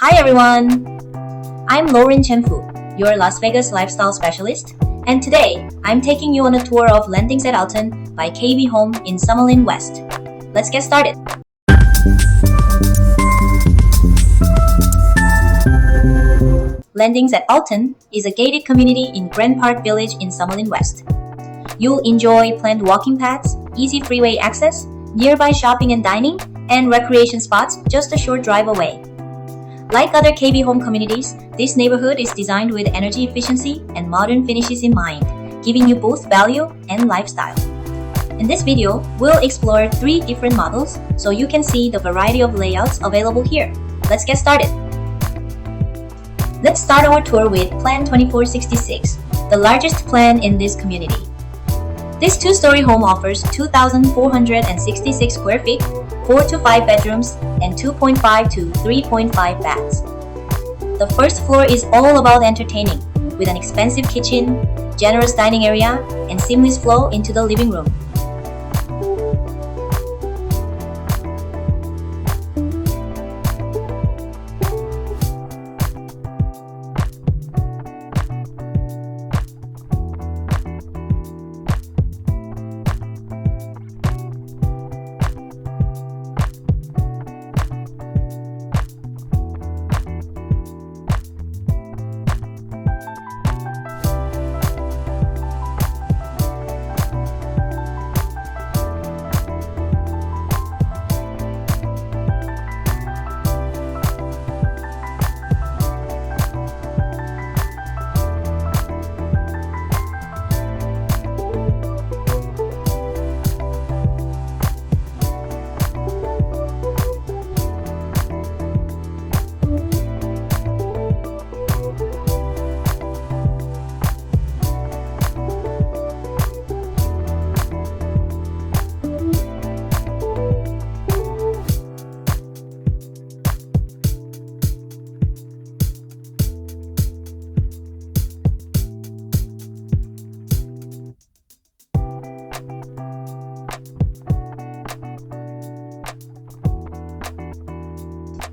Hi everyone! I'm Lauren Chenfu, your Las Vegas lifestyle specialist, and today I'm taking you on a tour of Landings at Alton by KB Home in Summerlin West. Let's get started! Landings at Alton is a gated community in Grand Park Village in Summerlin West. You'll enjoy planned walking paths, easy freeway access, nearby shopping and dining, and recreation spots just a short drive away. Like other KB Home communities, this neighborhood is designed with energy efficiency and modern finishes in mind, giving you both value and lifestyle. In this video, we'll explore 3 different models so you can see the variety of layouts available here. Let's get started. Let's start our tour with Plan 2466, the largest plan in this community. This 2-story home offers 2,466 square feet, 4 to 5 bedrooms, and 2.5 to 3.5 baths. The first floor is all about entertaining, with an expansive kitchen, generous dining area, and seamless flow into the living room.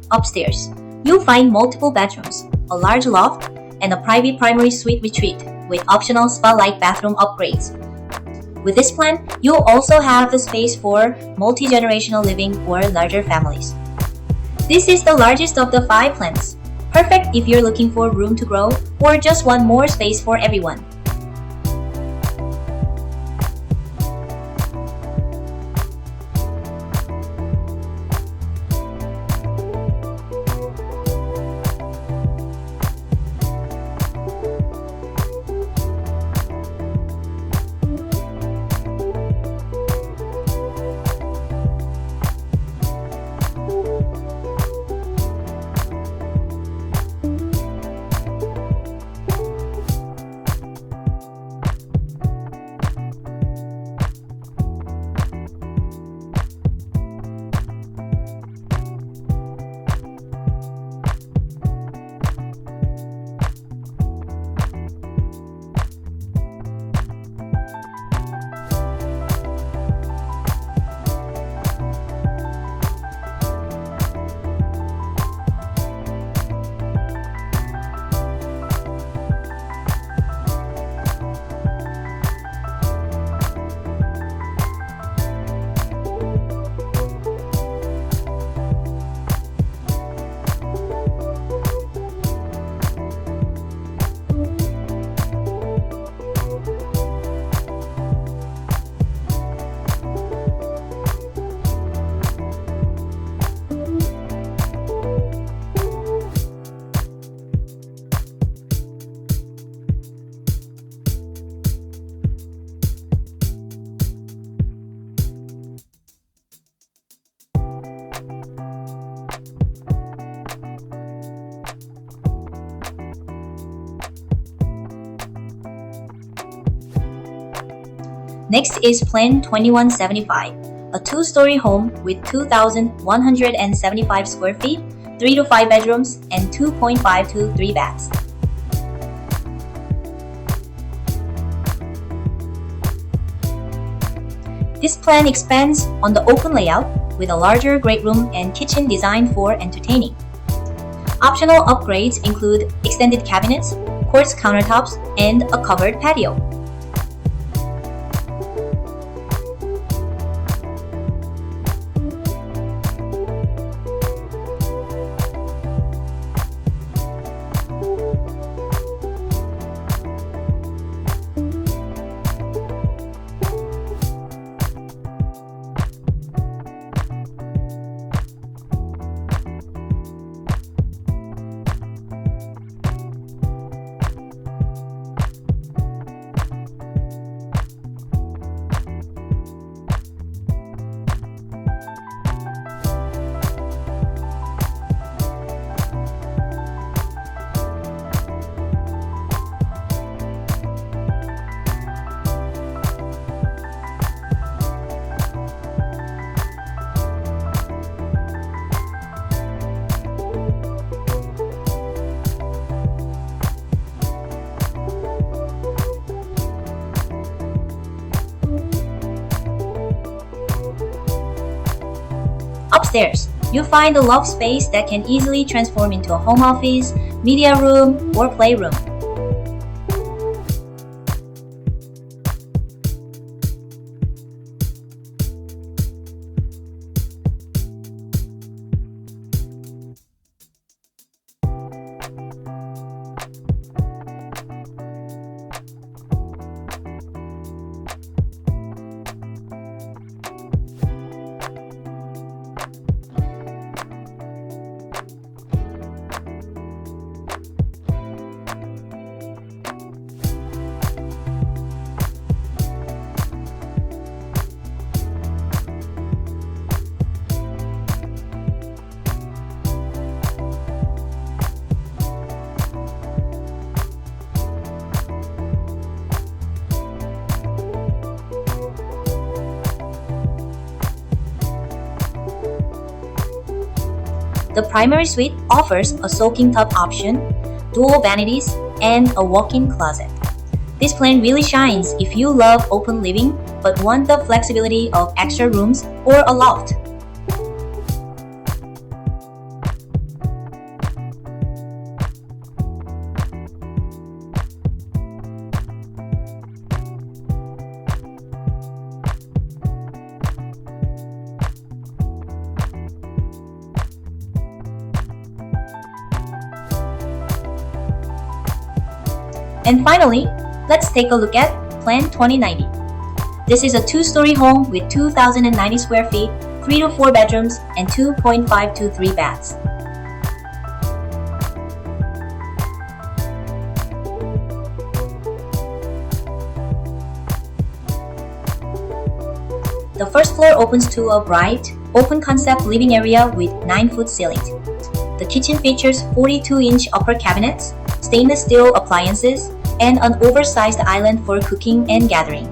Upstairs, you'll find multiple bedrooms, a large loft, and a private primary suite retreat with optional spa-like bathroom upgrades. With this plan, you'll also have the space for multi-generational living or larger families. This is the largest of the 5 plans, perfect if you're looking for room to grow or just want more space for everyone. Next is Plan 2175, a 2-story home with 2,175 square feet, 3 to 5 bedrooms, and 2.5 to 3 baths. This plan expands on the open layout with a larger great room and kitchen designed for entertaining. Optional upgrades include extended cabinets, quartz countertops, and a covered patio. Upstairs, you'll find a loft space that can easily transform into a home office, media room, or playroom. The primary suite offers a soaking tub option, dual vanities, and a walk-in closet. This plan really shines if you love open living but want the flexibility of extra rooms or a loft. And finally, let's take a look at Plan 2090. This is a two-story home with 2,090 square feet, 3 to 4 bedrooms, and 2.5 to 3 baths. The first floor opens to a bright, open-concept living area with 9-foot ceilings. The kitchen features 42-inch upper cabinets, stainless steel appliances, and an oversized island for cooking and gathering.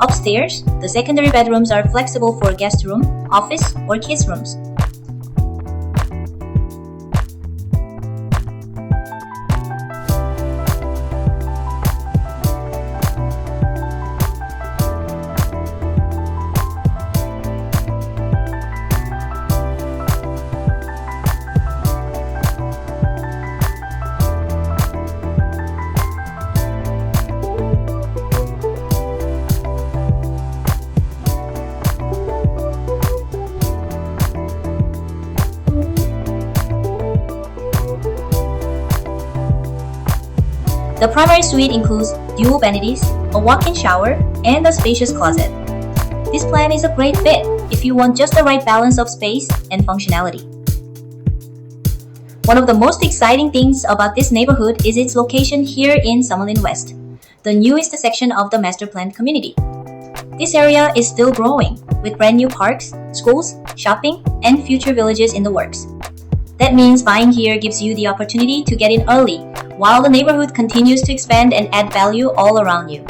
Upstairs, the secondary bedrooms are flexible for guest room, office, or kids' rooms. The primary suite includes dual vanities, a walk-in shower, and a spacious closet. This plan is a great fit if you want just the right balance of space and functionality. One of the most exciting things about this neighborhood is its location here in Summerlin West, the newest section of the master planned community. This area is still growing, with brand new parks, schools, shopping, and future villages in the works. That means buying here gives you the opportunity to get in early, while the neighborhood continues to expand and add value all around you.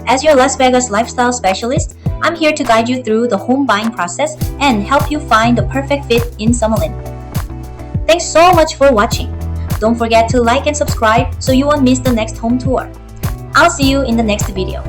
As your Las Vegas lifestyle specialist, I'm here to guide you through the home buying process and help you find the perfect fit in Summerlin. Thanks so much for watching. Don't forget to like and subscribe so you won't miss the next home tour. I'll see you in the next video.